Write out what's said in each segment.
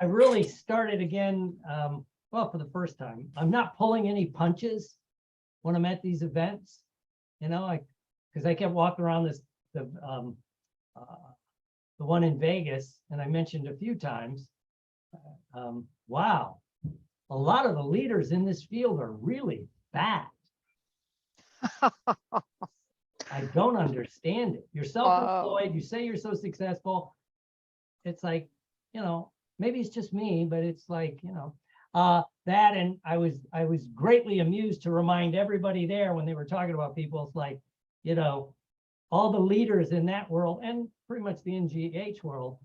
I really started again, well, for the first time. I'm not pulling any punches when I'm at these events, because I kept walking around the one in Vegas, and I mentioned a few times, wow, a lot of the leaders in this field are really bad. I don't understand it. You're self-employed, you say you're so successful. It's like, maybe it's just me, but it's like, that, and I was greatly amused to remind everybody there when they were talking about people, it's like, all the leaders in that world and pretty much the NGH world,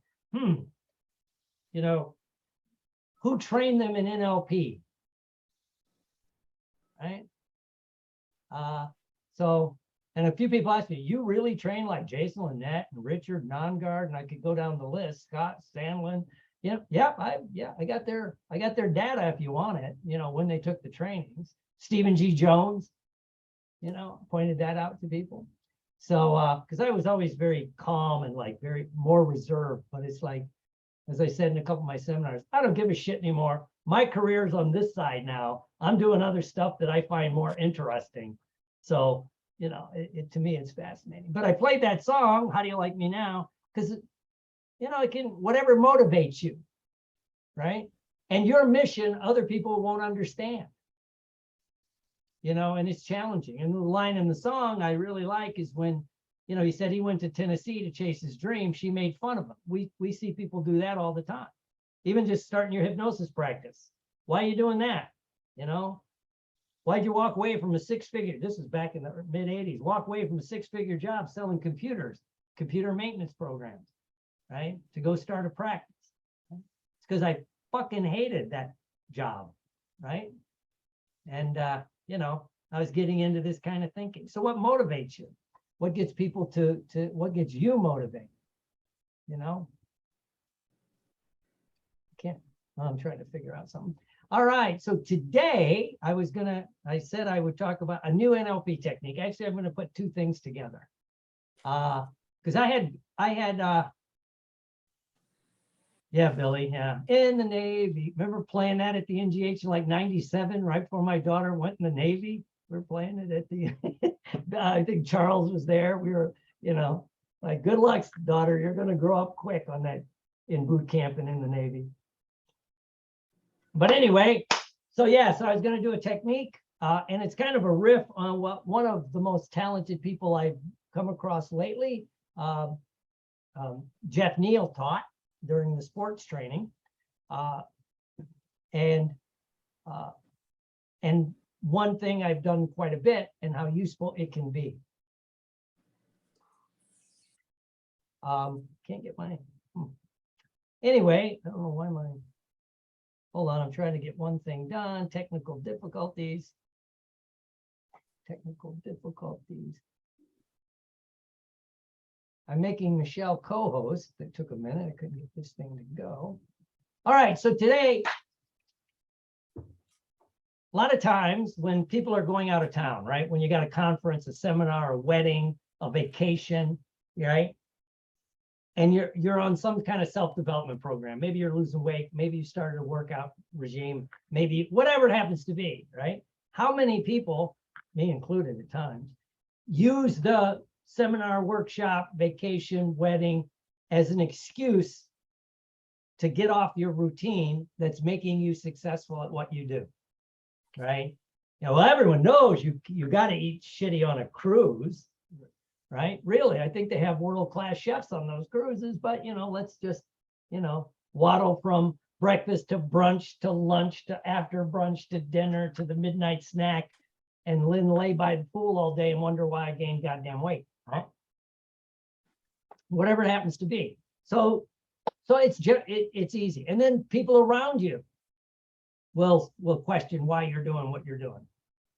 who trained them in NLP, right? So, and a few people asked me, you really train like Jason Lynette and Richard Nongard, and I could go down the list, Scott Sandlin. I got their data if you want it, when they took the trainings. Stephen G. Jones, pointed that out to people. So, because I was always very calm and like very more reserved, but it's like, as I said in a couple of my seminars, I don't give a shit anymore. My career's on this side now. I'm doing other stuff that I find more interesting. So, to me, it's fascinating. But I played that song, How Do You Like Me Now? Because, it can, whatever motivates you, right? And your mission, other people won't understand. And it's challenging. And the line in the song I really like is when, he said he went to Tennessee to chase his dream. She made fun of him. We see people do that all the time. Even just starting your hypnosis practice. Why are you doing that? Why'd you walk away from a six-figure? This is back in the mid 80s. Walk away from a six-figure job selling computers, computer maintenance programs, right? To go start a practice. It's because I fucking hated that job, right? And, I was getting into this kind of thinking. So what motivates you? What gets people to what gets you motivated? I'm trying to figure out something. All right, so today I said I would talk about a new NLP technique. Actually, I'm going to put two things together. Because I had yeah, Billy, yeah, in the Navy. Remember playing that at the NGH in like 97, right before my daughter went in the Navy? We were playing it at the, I think Charles was there. We were, like, good luck, daughter. You're going to grow up quick on that in boot camp and in the Navy. But anyway, so I was going to do a technique, and it's kind of a riff on what one of the most talented people I've come across lately, Jeff Neal, taught during the sports training, and one thing I've done quite a bit and how useful it can be. Can't get my, anyway, I don't know why my, hold on, I'm trying to get one thing done. Technical difficulties. I'm making Michelle co-host. That took a minute. I couldn't get this thing to go. All right, so today, a lot of times when people are going out of town, right? When you got a conference, a seminar, a wedding, a vacation, right? And you're on some kind of self-development program. Maybe you're losing weight. Maybe you started a workout regime. Maybe whatever it happens to be, right? How many people, me included at times, use the seminar, workshop, vacation, wedding as an excuse to get off your routine that's making you successful at what you do, right? Well, everyone knows you got to eat shitty on a cruise, right? Really, I think they have world-class chefs on those cruises, but let's just, waddle from breakfast to brunch to lunch to after brunch to dinner to the midnight snack and lay by the pool all day and wonder why I gained goddamn weight, right? Whatever it happens to be. So it's easy. And then people around you will question why you're doing what you're doing.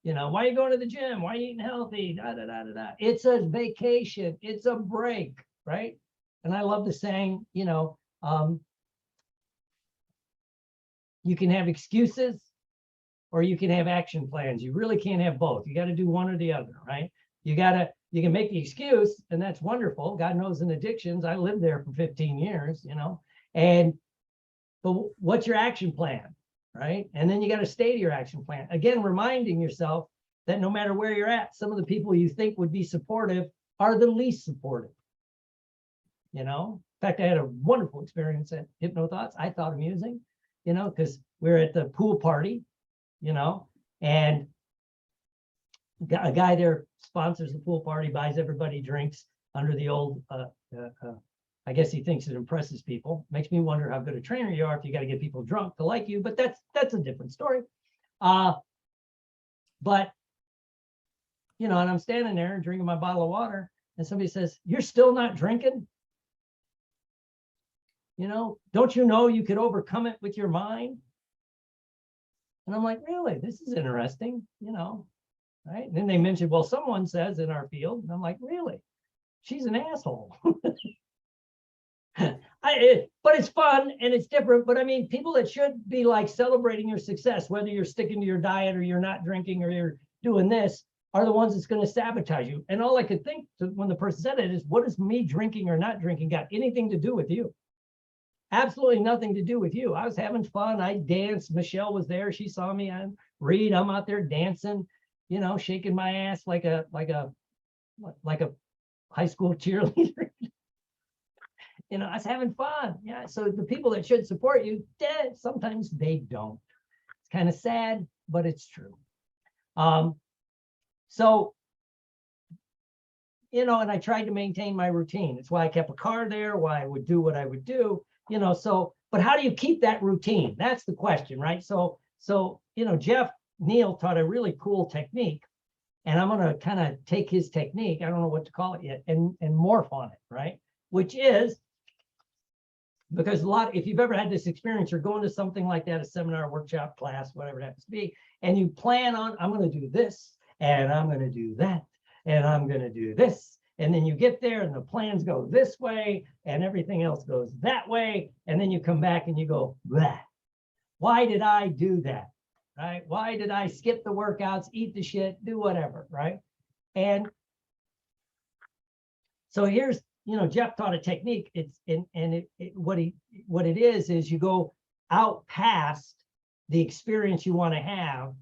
Why are you going to the gym? Why are you eating healthy? Da, da, da, da, da. It's a vacation. It's a break, right? And I love the saying, you can have excuses or you can have action plans. You really can't have both. You got to do one or the other, right? You can make the excuse, and that's wonderful. God knows in addictions, I lived there for 15 years, and but what's your action plan, right? And then you got to stay to your action plan. Again, reminding yourself that no matter where you're at, some of the people you think would be supportive are the least supportive. You know, in fact, I had a wonderful experience at HypnoThoughts. I thought amusing, you know, because we were at the pool party, you know, and a guy there sponsors the pool party, buys everybody drinks under the old, I guess he thinks it impresses people. Makes me wonder how good a trainer you are if you got to get people drunk to like you, but that's a different story. But, you know, and I'm standing there and drinking my bottle of water, and somebody says, "You're still not drinking? You know, don't you know you could overcome it with your mind?" And I'm like, really? This is interesting, you know, right? And then they mentioned, well, someone says in our field, and I'm like, really? She's an asshole. But it's fun and it's different. But I mean, people that should be like celebrating your success, whether you're sticking to your diet or you're not drinking or you're doing this, are the ones that's going to sabotage you. And all I could think when the person said it is, what does me drinking or not drinking got anything to do with you? Absolutely nothing to do with you. I was having fun. I danced. Michelle was there. She saw me. I'm Reed. I'm out there dancing, you know, shaking my ass like a high school cheerleader. You know, I was having fun. Yeah. So the people that should support you, sometimes they don't. It's kind of sad, but it's true. So, you know, and I tried to maintain my routine. It's why I kept a car there, why I would do what I would do, you know, so, but how do you keep that routine? That's the question, right? So, you know, Jeff Neal taught a really cool technique, and I'm going to kind of take his technique, I don't know what to call it yet, and morph on it, right? Which is, because if you've ever had this experience, you're going to something like that, a seminar, workshop, class, whatever it happens to be, and you plan on, I'm going to do this, and I'm going to do that, and I'm going to do this. And then you get there and the plans go this way and everything else goes that way. And then you come back and you go, bleh. Why did I do that? Right? Why did I skip the workouts, eat the shit, do whatever, right? And so here's, you know, Jeff taught a technique. It's what it is you go out past the experience you want to have.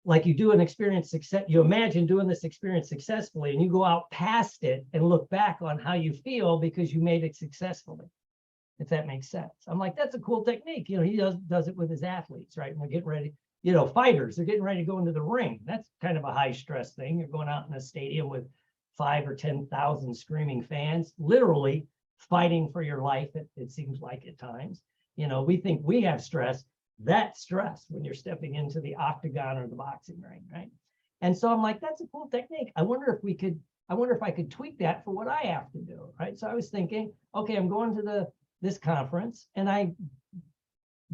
Like you do an experience success, you imagine doing this experience successfully, and you go out past it and look back on how you feel because you made it successfully, if that makes sense. I'm like, that's a cool technique. You know, he does it with his athletes, right? And they're getting ready, you know, fighters, they're getting ready to go into the ring. That's kind of a high stress thing. You're going out in a stadium with 5,000 or 10,000 screaming fans, literally fighting for your life. It seems like at times, you know, we think we have stress. That's stress when you're stepping into the octagon or the boxing ring, right? And so I'm like, that's a cool technique. I wonder if I could tweak that for what I have to do, right? So I was thinking, okay, I'm going to this conference, and I've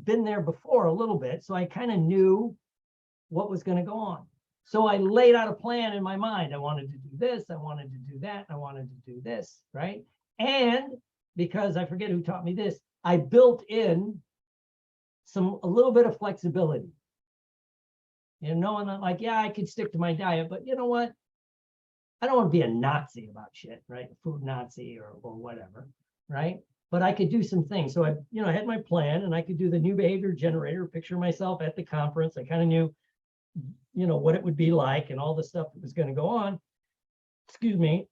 been there before a little bit, so I kind of knew what was going to go on. So I laid out a plan in my mind. I wanted to do this, I wanted to do that, I wanted to do this, right? And because I forget who taught me this, I built in a little bit of flexibility. You know, knowing that, like, yeah, I could stick to my diet, but you know what? I don't want to be a Nazi about shit, right? A food Nazi or whatever, right? But I could do some things. So I had my plan, and I could do the new behavior generator, picture myself at the conference. I kind of knew, you know, what it would be like and all the stuff that was going to go on. Excuse me.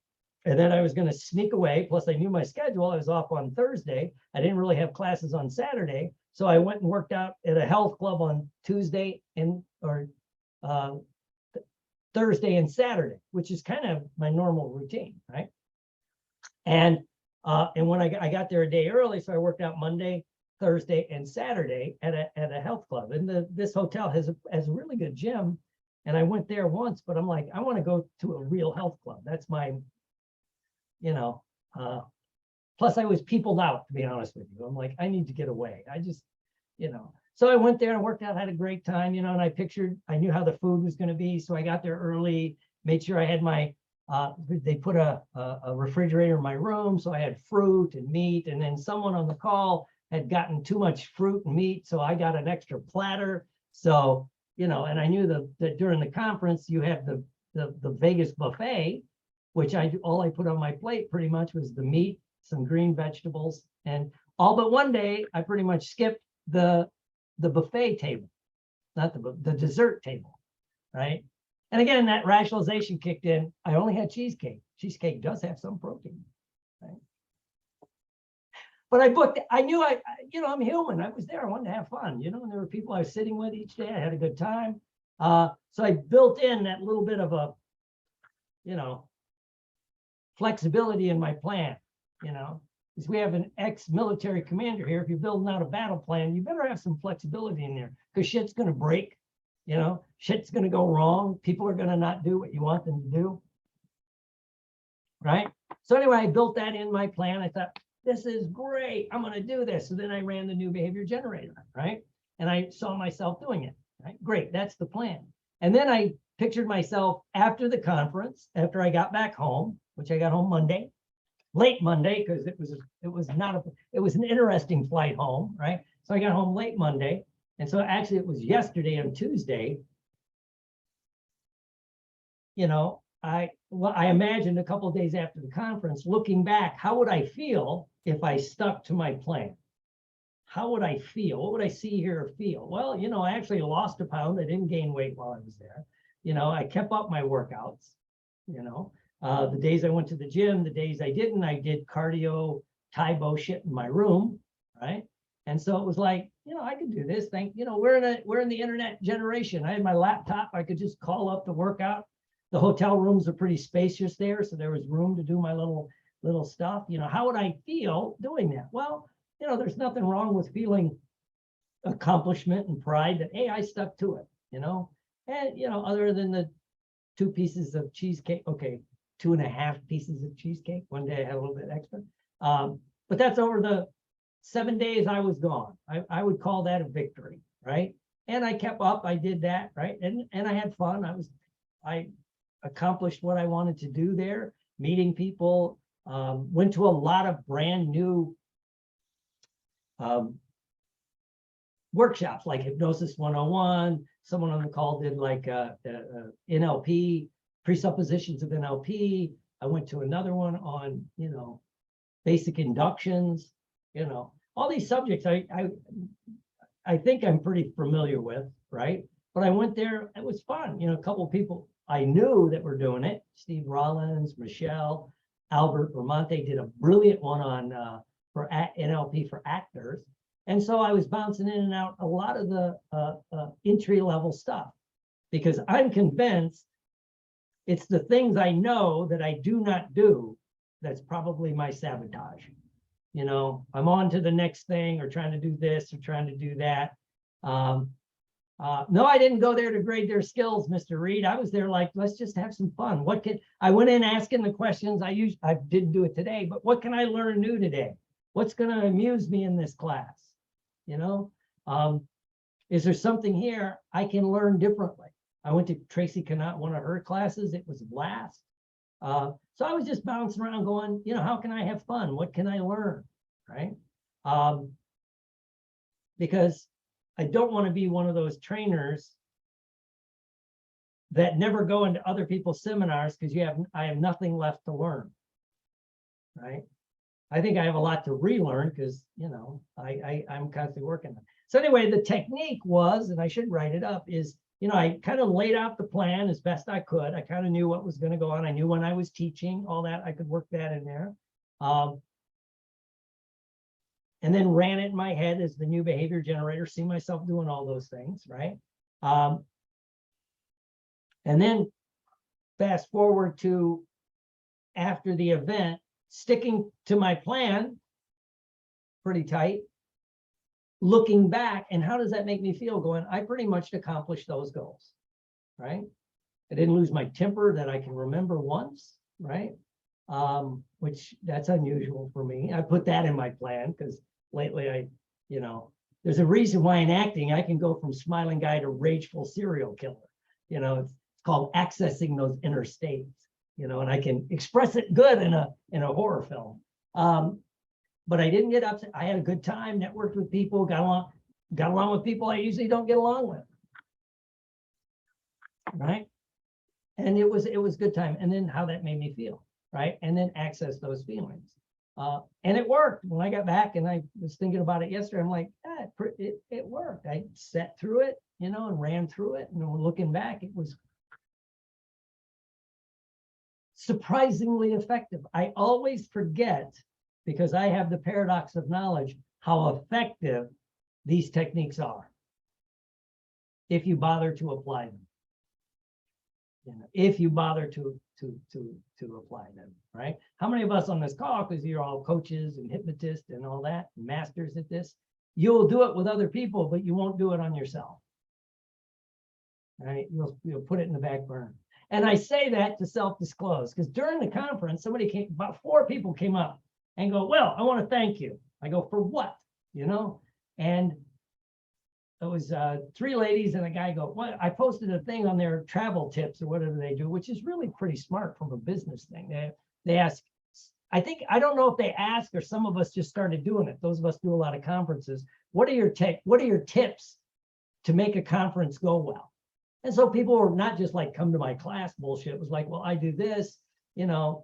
And then I was going to sneak away. Plus, I knew my schedule. I was off on Thursday. I didn't really have classes on Saturday. So I went and worked out at a health club on Tuesday or Thursday and Saturday, which is kind of my normal routine, right? And when I got there a day early, so I worked out Monday, Thursday, and Saturday at a health club. And this hotel has a really good gym. And I went there once, but I'm like, I want to go to a real health club. That's my, you know, plus I was peopled out, to be honest with you. I'm like, I need to get away. I just, you know, so I went there and worked out, had a great time, you know, and I knew how the food was going to be. So I got there early, made sure I had my, they put a refrigerator in my room. So I had fruit and meat, and then someone on the call had gotten too much fruit and meat. So I got an extra platter. So, you know, and I knew that during the conference, you have the Vegas buffet, which all I put on my plate pretty much was the meat, some green vegetables, and all but one day I pretty much skipped the buffet table, not the dessert table, right? And again, that rationalization kicked in. I only had cheesecake. Cheesecake does have some protein, right? But I booked, I knew I'm human. I was there. I wanted to have fun, and there were people I was sitting with each day. I had a good time. So I built in that little bit of a, flexibility in my plan, because we have an ex-military commander here. If you're building out a battle plan, you better have some flexibility in there, because shit's going to break, shit's going to go wrong. People are going to not do what you want them to do, right? So anyway, I built that in my plan. I thought, this is great. I'm going to do this. So then I ran the new behavior generator, right? And I saw myself doing it, right? Great, that's the plan. And then I pictured myself after the conference, after I got back home, which I got home Monday, late Monday, because it was an interesting flight home, right? So I got home late Monday. And so actually it was yesterday and Tuesday, I imagined a couple of days after the conference, looking back, how would I feel if I stuck to my plan? How would I feel? What would I see, hear, or feel? Well, I actually lost a pound. I didn't gain weight while I was there. I kept up my workouts. The days I went to the gym, the days I didn't, I did cardio, Taibo shit in my room, right? And so it was like, I could do this thing. We're in the internet generation. I had my laptop. I could just call up the workout. The hotel rooms are pretty spacious there, so there was room to do my little stuff. How would I feel doing that? Well, there's nothing wrong with feeling accomplishment and pride that, hey, I stuck to it, and other than the 2 pieces of cheesecake, okay, 2.5 pieces of cheesecake. One day I had a little bit extra, but that's over the 7 days I was gone. I would call that a victory, right? And I kept up. I did that, right? And I had fun. I accomplished what I wanted to do there, meeting people, went to a lot of brand new workshops like Hypnosis 101. Someone on the call did like NLP, presuppositions of NLP. I went to another one on, basic inductions, all these subjects I think I'm pretty familiar with, right? But I went there, it was fun. A couple of people I knew that were doing it. Steve Rollins, Michelle, Albert Vermonte did a brilliant one on for NLP for actors. And so I was bouncing in and out a lot of the entry-level stuff, because I'm convinced it's the things I know that I do not do that's probably my sabotage. I'm on to the next thing, or trying to do this, or trying to do that. No, I didn't go there to grade their skills, Mr. Reed. I was there like, let's just have some fun. I went in asking the questions I didn't do it today, but what can I learn new today? What's going to amuse me in this class? Is there something here I can learn differently? I went to Tracy Connaught, one of her classes. It was a blast. So I was just bouncing around going, how can I have fun? What can I learn? Right? Because I don't want to be one of those trainers that never go into other people's seminars because I have nothing left to learn. Right? I think I have a lot to relearn because, I'm constantly working on it. So anyway, the technique was, and I should write it up, is, I kind of laid out the plan as best I could. I kind of knew what was going to go on. I knew when I was teaching, all that, I could work that in there. And then ran it in my head as the new behavior generator, see myself doing all those things, right? And then fast forward to after the event, sticking to my plan pretty tight, looking back, and how does that make me feel? Going, I pretty much accomplished those goals, right? I didn't lose my temper that I can remember once, right? Which that's unusual for me. I put that in my plan because lately there's a reason why in acting I can go from smiling guy to rageful serial killer. It's called accessing those inner states. And I can express it good in a horror film. But I didn't get upset. I had a good time, networked with people, got along with people I usually don't get along with. Right? And it was good time. And then how that made me feel, right? And then access those feelings. And it worked. When I got back and I was thinking about it yesterday, I'm like, it worked. I sat through it, you know, and ran through it. And looking back, it was surprisingly effective. I always forget, because I have the paradox of knowledge, how effective these techniques are if you bother to apply them. You know, if you bother to apply them, right? How many of us on this call, because you're all coaches and hypnotists and all that, masters at this, you'll do it with other people, but you won't do it on yourself, right? You'll put it in the back burner. And I say that to self-disclose, because during the conference, about 4 people came up and go, well, I want to thank you. I go, for what? You know? And it was 3 ladies and a guy go, what? I posted a thing on their travel tips or whatever they do, which is really pretty smart from a business thing. They ask, I don't know if they ask or some of us just started doing it. Those of us do a lot of conferences. What are your tips to make a conference go well? And so people were not just like, come to my class bullshit. It was like, well, I do this, you know,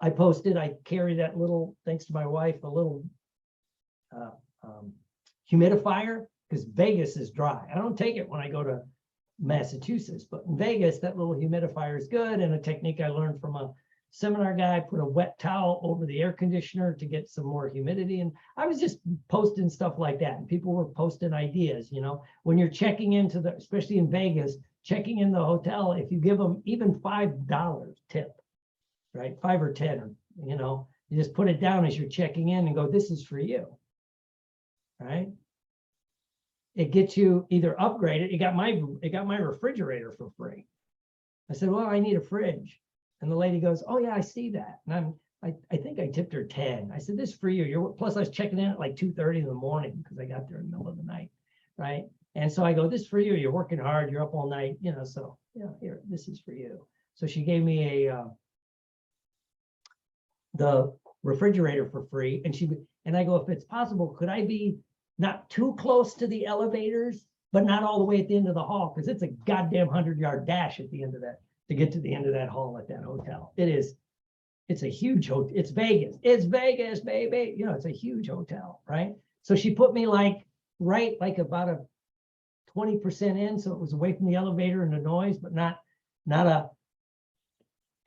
I posted, I carry that little, thanks to my wife, a little humidifier, because Vegas is dry. I don't take it when I go to Massachusetts, but in Vegas, that little humidifier is good. And a technique I learned from a seminar guy, put a wet towel over the air conditioner to get some more humidity. And I was just posting stuff like that. And people were posting ideas, you know, when you're checking into especially in Vegas, checking in the hotel, if you give them even $5 tip, right? 5 or 10, or, you know, you just put it down as you're checking in and go, this is for you, right? It gets you either upgraded. It got my refrigerator for free. I said, well, I need a fridge. And the lady goes, oh yeah, I see that. And I think I tipped her 10. I said, this is for you. Plus I was checking in at like 2:30 in the morning because I got there in the middle of the night, right? And so I go, this is for you. You're working hard. You're up all night, you know, so, you know, here, this is for you. So she gave me the refrigerator for free. And I go, if it's possible, could I be not too close to the elevators, but not all the way at the end of the hall? Because it's a goddamn 100-yard dash at the end of that, to get to the end of that hall at that hotel. It's a huge hotel. It's Vegas, baby. You know, it's a huge hotel, right? So she put me like about a 20% in. So it was away from the elevator and the noise, but not a,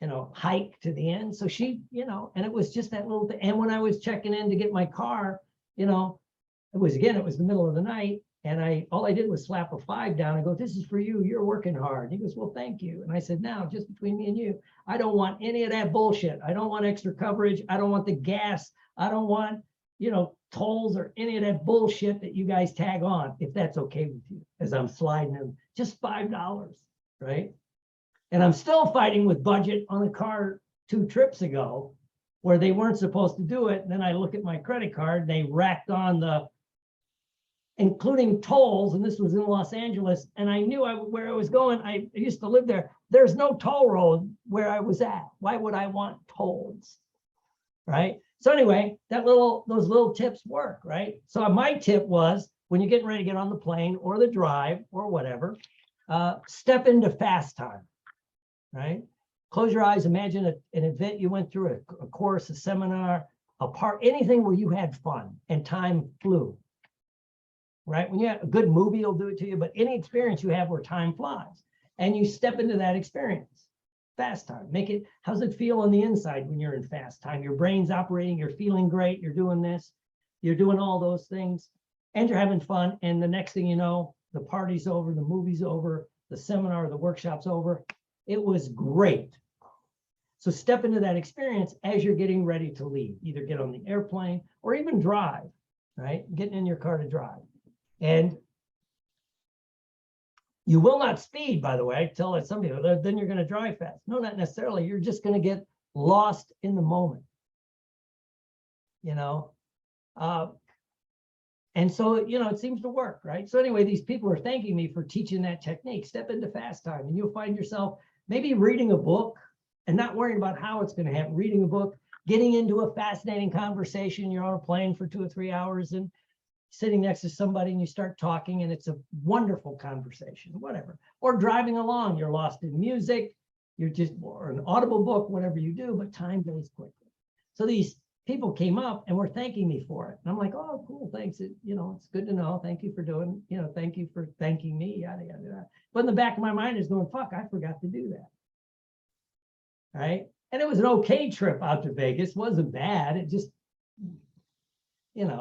you know, hike to the end. So she, you know, and it was just that little thing. And when I was checking in to get my car, you know, it was the middle of the night. And all I did was slap a 5 down and go, this is for you. You're working hard. He goes, well, thank you. And I said, now, just between me and you, I don't want any of that bullshit. I don't want extra coverage. I don't want the gas. I don't want, you know, tolls or any of that bullshit that you guys tag on, if that's okay with you, as I'm sliding them, just $5, right? And I'm still fighting with budget on a car 2 trips ago where they weren't supposed to do it. And then I look at my credit card, and they racked on including tolls, and this was in Los Angeles, and I knew where I was going. I used to live there. There's no toll road where I was at. Why would I want tolls, right? So anyway, those little tips work, right? So my tip was, when you're getting ready to get on the plane or the drive or whatever, step into fast time, right? Close your eyes, imagine an event you went through, a course, a seminar, anything where you had fun and time flew. Right? When you have a good movie, will do it to you, but any experience you have where time flies and you step into that experience, fast time, how's it feel on the inside when you're in fast time? Your brain's operating, you're feeling great, you're doing this, you're doing all those things, and you're having fun. And the next thing you know, the party's over, the movie's over, the seminar, the workshop's over. It was great. So step into that experience as you're getting ready to leave, either get on the airplane or even drive, right? Getting in your car to drive. And you will not speed, by the way. I tell some people, then you're going to drive fast. No, not necessarily. You're just going to get lost in the moment, you know. And so, you know, it seems to work, right? So anyway, these people are thanking me for teaching that technique. Step into fast time, and you'll find yourself maybe reading a book and not worrying about how it's going to happen. Reading a book, getting into a fascinating conversation. You're on a plane for 2 or 3 hours and sitting next to somebody and you start talking and it's a wonderful conversation, whatever. Or driving along, you're lost in music, or an audible book, whatever you do, but time goes quickly. So these people came up and were thanking me for it. And I'm like, oh, cool, thanks. It's good to know. Thank you for doing, thank you for thanking me, yada, yada, yada. But in the back of my mind is going, fuck, I forgot to do that. Right. And it was an okay trip out to Vegas. It wasn't bad. It just, it's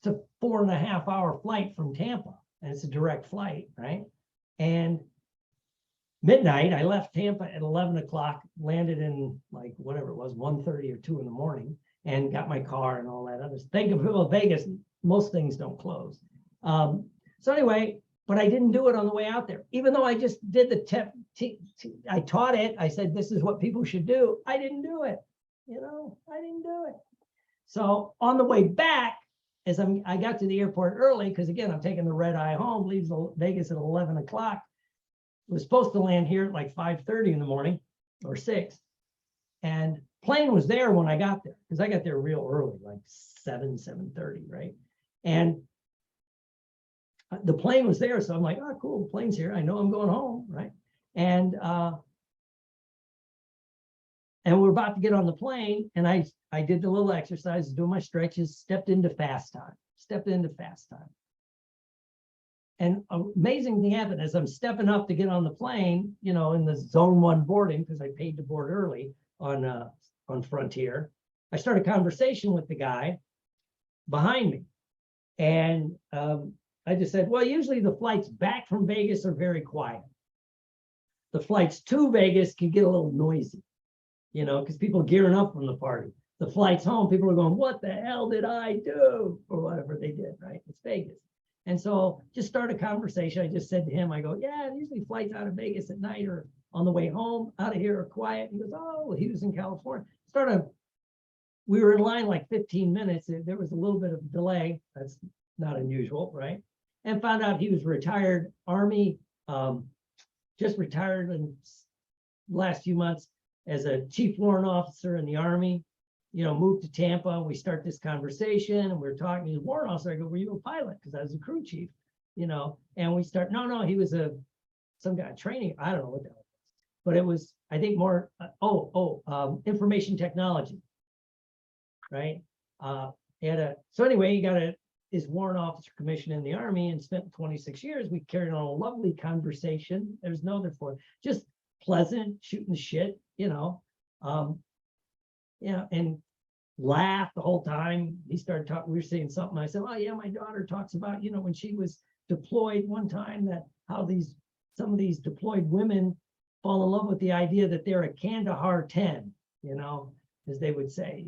a 4.5-hour flight from Tampa, and it's a direct flight, right? And midnight, I left Tampa at 11 o'clock, landed in like whatever it was, 1:30 or 2 in the morning, and got my car and all that other stuff. Think of Vegas, most things don't close. So anyway, but I didn't do it on the way out there. Even though I just did the I taught it. I said, this is what people should do. I didn't do it. I didn't do it. So on the way back, as I got to the airport early, because again, I'm taking the red eye home, leaves Vegas at 11 o'clock. Was supposed to land here at like 5:30 in the morning or 6. And plane was there when I got there, because I got there real early, like 7:30, right? And the plane was there. So I'm like, oh, cool, the plane's here. I know I'm going home, right? And we're about to get on the plane. And I did the little exercise, doing my stretches, stepped into fast time. And amazing thing happened as I'm stepping up to get on the plane, in the zone 1 boarding, because I paid to board early on Frontier. I started a conversation with the guy behind me. And I just said, well, usually the flights back from Vegas are very quiet. The flights to Vegas can get a little noisy, because people are gearing up from the party. The flights home, people are going, what the hell did I do? Or whatever they did, right? It's Vegas. And so just start a conversation. I just said to him, I go, yeah, usually flights out of Vegas at night or on the way home out of here are quiet. He goes, oh, he was in California. We were in line like 15 minutes. There was a little bit of delay. That's not unusual, right? And found out he was retired Army, just retired in the last few months as a chief warrant officer in the Army. Moved to Tampa. We start this conversation and we're talking. He's a warrant officer. I go, were you a pilot? Because I was a crew chief, and we start, no, he was some guy training. I don't know what that was, but it was, I think more, information technology, right? So anyway, he got his warrant officer commission in the Army and spent 26 years. We carried on a lovely conversation. There's no other for it. Just pleasant, shooting shit, and laughed the whole time. He started talking, we were saying something. I said, oh yeah, my daughter talks about, when she was deployed one time, that how some of these deployed women fall in love with the idea that they're a Kandahar 10, as they would say,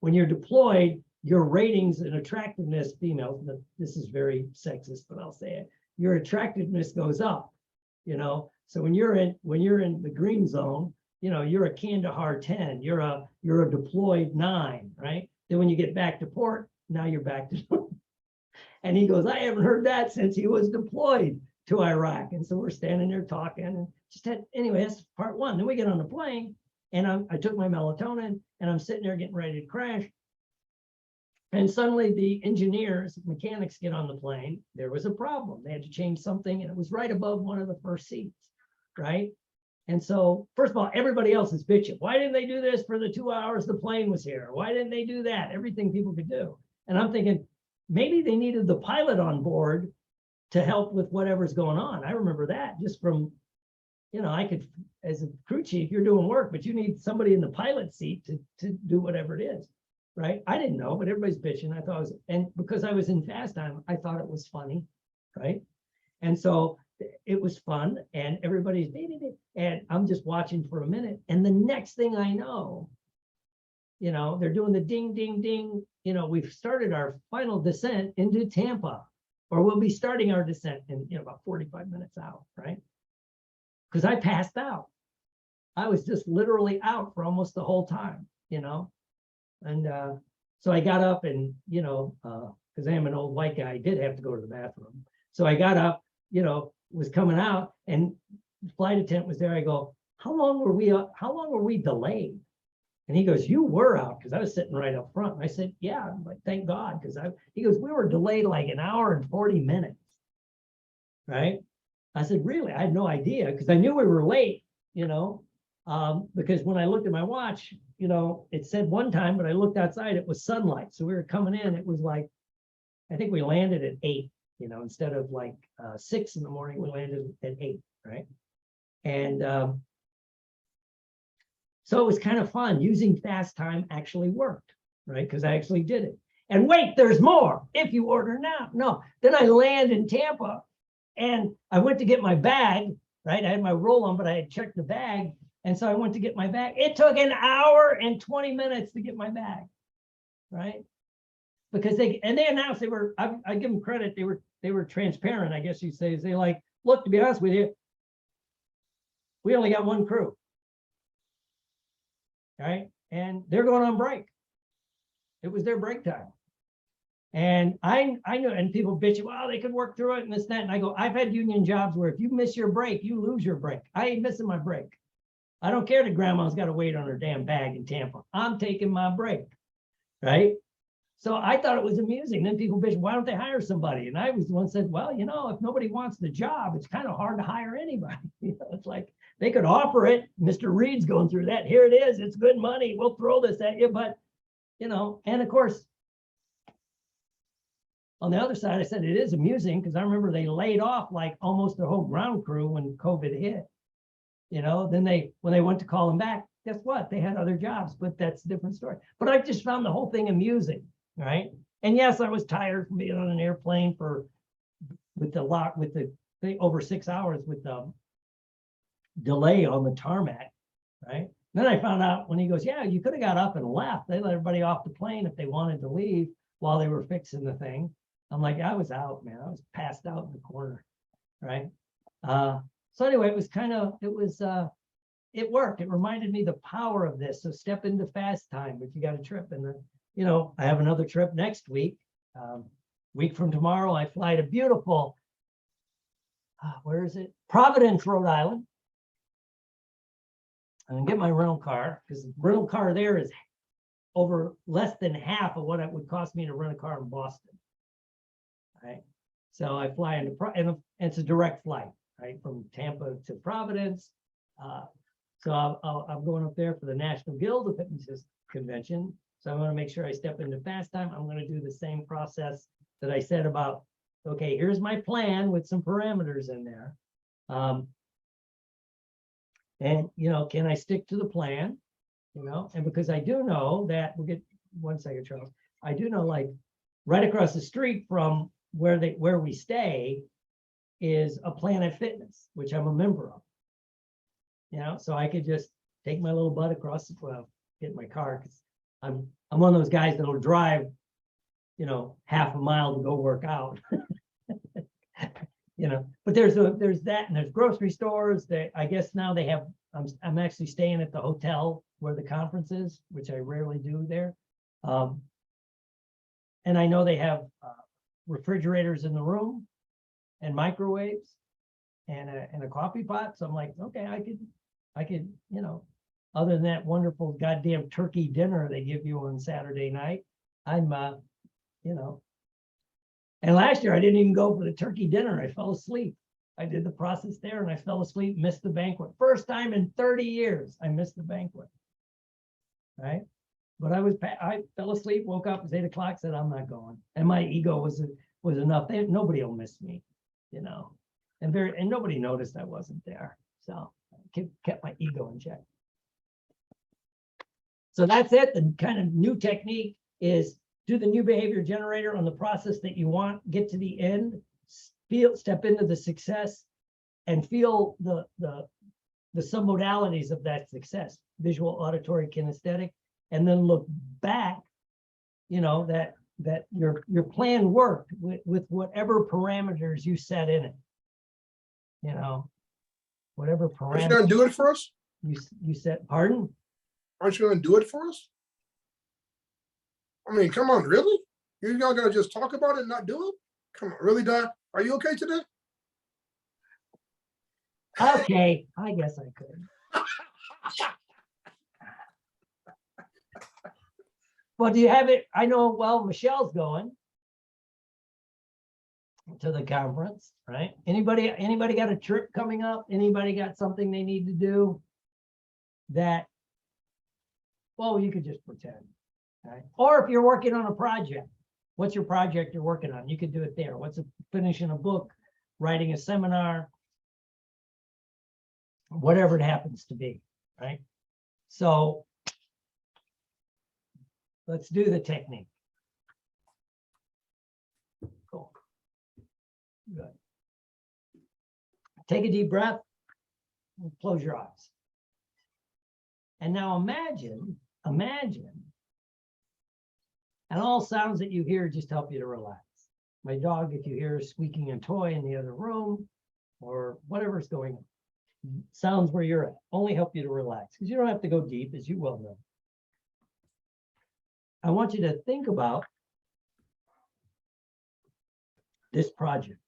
when you're deployed, your ratings and attractiveness, females, this is very sexist, but I'll say it, your attractiveness goes up, so when you're in the green zone, you're a Kandahar 10, you're a deployed 9, right? Then when you get back to port, now you're back to, and he goes, I haven't heard that since he was deployed to Iraq. And so we're standing there talking and anyway, that's part 1. Then we get on the plane and I took my melatonin and I'm sitting there getting ready to crash. And suddenly the mechanics get on the plane. There was a problem. They had to change something and it was right above one of the first seats, right? And so, first of all, everybody else is bitching. Why didn't they do this for the 2 hours the plane was here? Why didn't they do that? Everything people could do. And I'm thinking, maybe they needed the pilot on board to help with whatever's going on. I remember that just from, I could, as a crew chief, you're doing work, but you need somebody in the pilot seat to do whatever it is, right? I didn't know, but everybody's bitching. I thought and because I was in fast time, I thought it was funny, right? And so it was fun and everybody's and I'm just watching for a minute. And the next thing I know, they're doing the ding, ding, ding. We've started our final descent into Tampa, or we'll be starting our descent in about 45 minutes out, right? Because I passed out. I was just literally out for almost the whole time, and so I got up and, because I am an old white guy, I did have to go to the bathroom. So I got up, was coming out and the flight attendant was there. I go, how long were we delayed? And he goes, you were out, because I was sitting right up front. And I said, yeah, like, thank God, because he goes, we were delayed like an hour and 40 minutes, right? I said, really? I had no idea, because I knew we were late, Because when I looked at my watch, you know, it said one time, but I looked outside, it was sunlight. So we were coming in, it was like, I think we landed at 8, you know, instead of like 6 in the morning, we landed at 8, right? And so it was kind of fun. Using fast time actually worked, right? Because I actually did it. And wait, there's more. If you order now, no. Then I land in Tampa, and I went to get my bag, right? I had my roll on, but I had checked the bag. And so I went to get my bag. It took an hour and 20 minutes to get my bag, right? Because they announced they were, I give them credit, they were transparent, I guess you say. They like, look, to be honest with you, we only got one crew, right? And they're going on break. It was their break time. And I know, and people bitch, well, they could work through it and this, that. And I go, I've had union jobs where if you miss your break, you lose your break. I ain't missing my break. I don't care that grandma's got to wait on her damn bag in Tampa. I'm taking my break, right? So I thought it was amusing. Then people bitch, why don't they hire somebody? And I was the one said, well, you know, if nobody wants the job, it's kind of hard to hire anybody. You know, it's like they could offer it. Mr. Reed's going through that. Here it is. It's good money. We'll throw this at you. But, you know, and of course, on the other side, I said it is amusing because I remember they laid off like almost the whole ground crew when COVID hit. You know, then when they went to call them back, guess what? They had other jobs, but that's a different story. But I just found the whole thing amusing, right? And yes, I was tired from being on an airplane with the over 6 hours with the delay on the tarmac, right? Then I found out when he goes, yeah, you could have got up and left. They let everybody off the plane if they wanted to leave while they were fixing the thing. I'm like, I was out, man. I was passed out in the corner, right? So anyway, it worked. It reminded me the power of this. So step into fast time if you got a trip. And then, you know, I have another trip next week. Week from tomorrow, I fly to beautiful, where is it? Providence, Rhode Island. I'm gonna get my rental car because the rental car there is over less than half of what it would cost me to rent a car in Boston. Right. So I fly into, and it's a direct flight, right, from Tampa to Providence. So I'm going up there for the National Guild of Hypnotists Convention. So I want to make sure I step into fast time. I'm going to do the same process that I said about, okay, here's my plan with some parameters in there. And, you know, can I stick to the plan? You know, and because I do know that, we'll get 1 second, Charles. I do know, like, right across the street from where we stay is a Planet Fitness, which I'm a member of. You know, so I could just take my little butt across get in my car, because I'm one of those guys that'll drive, you know, half a mile to go work out. You know, but there's that, and there's grocery stores that I guess now they have. I'm actually staying at the hotel where the conference is, which I rarely do there. And I know they have refrigerators in the room and microwaves and a coffee pot. So I'm like, okay, I could, you know, other than that wonderful goddamn turkey dinner they give you on Saturday night, I'm, you know, and last year I didn't even go for the turkey dinner. I fell asleep. I did the process there and I fell asleep, missed the banquet. First time in 30 years, I missed the banquet, right? But I fell asleep, woke up, it was 8 o'clock, said, I'm not going. And my ego was enough. Nobody will miss me, you know, and nobody noticed I wasn't there. So I kept my ego in check. So that's it. The kind of new technique is do the new behavior generator on the process that you want, get to the end, step into the success, and feel the submodalities of that success, visual, auditory, kinesthetic, and then look back, you know, that your plan worked with whatever parameters you set in it. You know, whatever parameters. Aren't you going to do it for us? You set, pardon? Aren't you going to do it for us? I mean, come on, really? You're not going to just talk about it and not do it? Come on, really, Don? Are you okay today? Okay, I guess I could. Well, do you have it? I know, well, Michelle's going to the conference, right? Anybody got a trip coming up? Anybody got something they need to do? that, well, you could just pretend, right? Or if you're working on a project, what's your project you're working on? You could do it there. What's finishing a book, writing a seminar, whatever it happens to be, right? So let's do the technique. Cool. Good. Take a deep breath and close your eyes. And now imagine, and all sounds that you hear just help you to relax. My dog, if you hear squeaking a toy in the other room or whatever's going on, sounds where you're at, only help you to relax because you don't have to go deep, as you well know. I want you to think about this project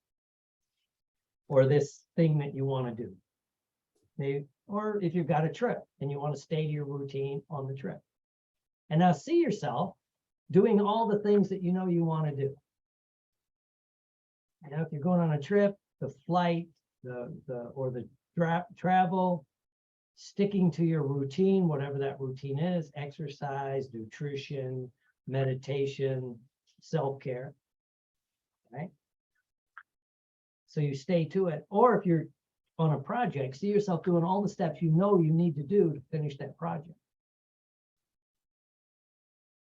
or this thing that you want to do. Maybe, or if you've got a trip and you want to stay to your routine on the trip. And now see yourself doing all the things that you know you want to do. And now if you're going on a trip, the flight, the travel, sticking to your routine, whatever that routine is, exercise, nutrition, meditation, self-care, right? So you stay to it. Or if you're on a project, see yourself doing all the steps you know you need to do to finish that project.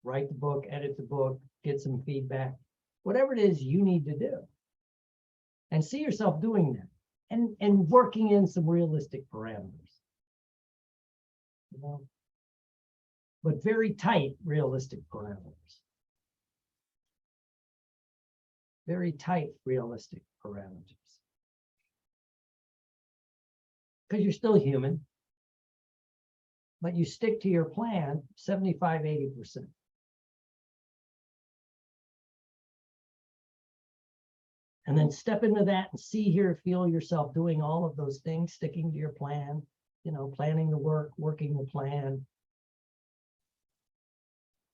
Write the book, edit the book, get some feedback, whatever it is you need to do. And see yourself doing that and working in some realistic parameters. You know, but very tight, realistic parameters. Very tight, realistic parameters. Because you're still human, but you stick to your plan 75, 80%. And then step into that and see, hear, feel yourself doing all of those things, sticking to your plan, you know, planning the work, working the plan.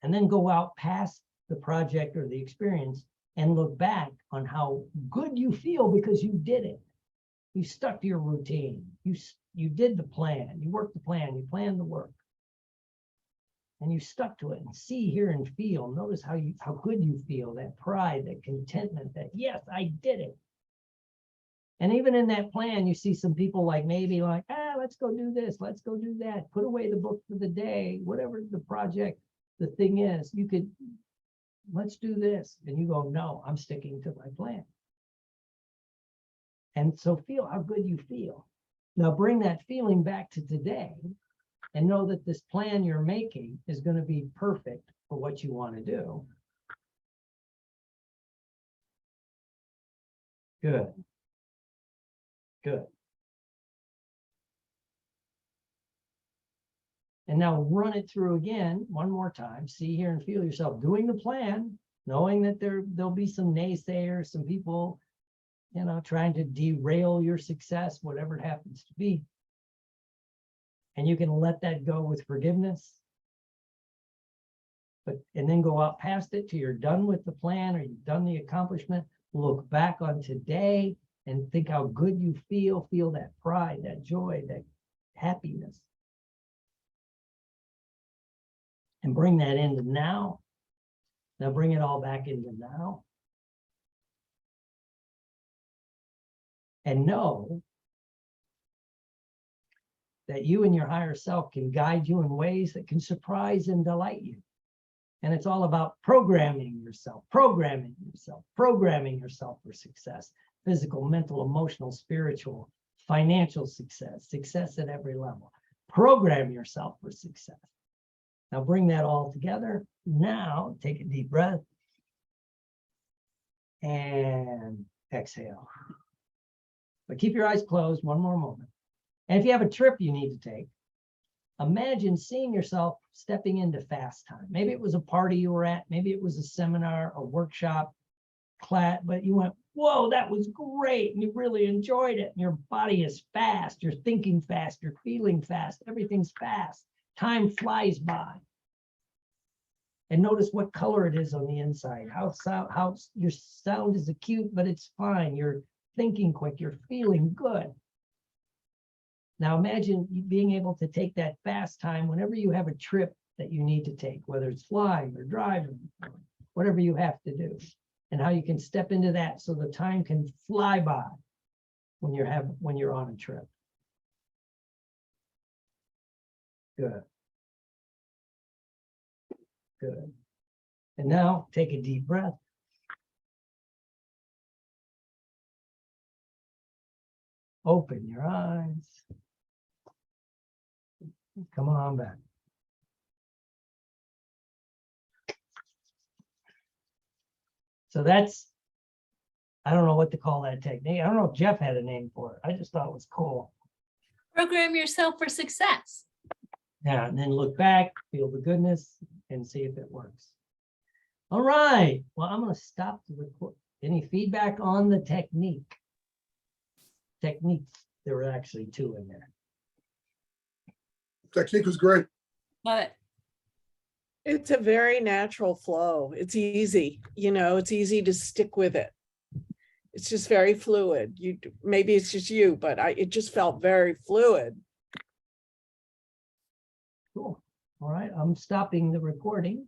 And then go out past the project or the experience and look back on how good you feel because you did it. You stuck to your routine. You did the plan. You worked the plan. You planned the work. And you stuck to it and see, hear, and feel. Notice how good you feel, that pride, that contentment, that yes, I did it. And even in that plan, you see some people like maybe like, let's go do this, let's go do that, put away the book for the day, whatever the project, the thing is, you could, let's do this. And you go, no, I'm sticking to my plan. And so feel how good you feel. Now bring that feeling back to today. And know that this plan you're making is going to be perfect for what you want to do. Good. Good. And now run it through again one more time. See, hear, and feel yourself doing the plan, knowing that there'll be some naysayers, some people, you know, trying to derail your success, whatever it happens to be. And you can let that go with forgiveness. And then go out past it till you're done with the plan or you've done the accomplishment. Look back on today and think how good you feel. Feel that pride, that joy, that happiness. And bring that into now. Now bring it all back into now. And know that you and your higher self can guide you in ways that can surprise and delight you. And it's all about programming yourself for success, physical, mental, emotional, spiritual, financial success at every level. Program yourself for success. Now bring that all together. Now take a deep breath and exhale. But keep your eyes closed one more moment. And if you have a trip you need to take, imagine seeing yourself stepping into fast time. Maybe it was a party you were at, maybe it was a seminar, a workshop, class, but you went, whoa, that was great. And you really enjoyed it. And your body is fast, you're thinking fast, you're feeling fast, everything's fast. Time flies by. And notice what color it is on the inside, how your sound is acute, but it's fine. You're thinking quick, you're feeling good. Now imagine you being able to take that fast time whenever you have a trip that you need to take, whether it's flying or driving, or whatever you have to do, and how you can step into that so the time can fly by when you're on a trip. Good. Good. And now take a deep breath. Open your eyes. Come on back. So that's, I don't know what to call that technique. I don't know if Jeff had a name for it. I just thought it was cool. Program yourself for success. Yeah, and then look back, feel the goodness, and see if it works. All right. Well, I'm going to stop the record. Any feedback on the technique? Techniques. There were actually two in there. Technique was great. Love it. It's a very natural flow. It's easy, it's easy to stick with it. It's just very fluid. Maybe it's just you, but it just felt very fluid. Cool. All right. I'm stopping the recording.